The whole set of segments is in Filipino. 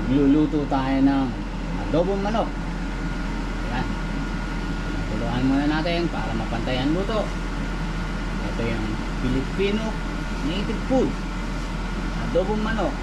Magluluto tayo ng adobong manok. Ayan. Tuluan muna natin para mapantay ang luto. Ito yung Filipino native food, adobong manok.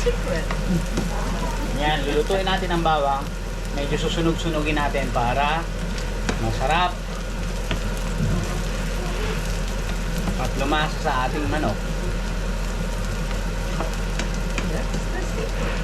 Secret. Yan, lulutuin natin ang bawang. Medyo susunog-sunugin natin para masarap at lumasa sa ating manok. That's the secret.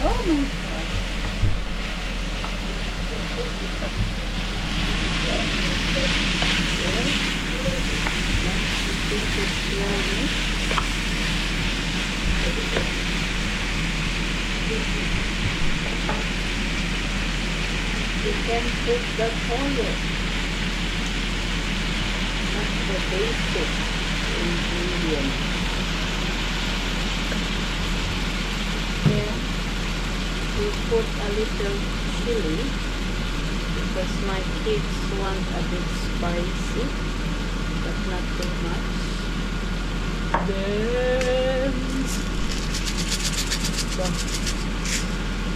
Oh my God. You can put the color. That's the basic ingredient. Then we put a little chili because my kids want a bit spicy, but not too much. Then the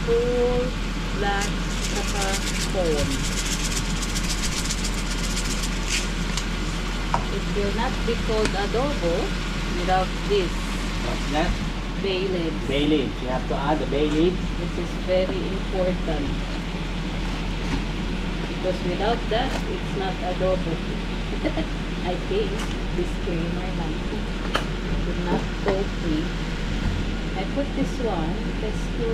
whole black peppercorn. It will not be called adobo without this What's that? bay leaves. Bay leaves. You have to add the bay leaves. This is very important because without that it's not adobo. I think disclaimer lang. Do not quote me. I put this one just to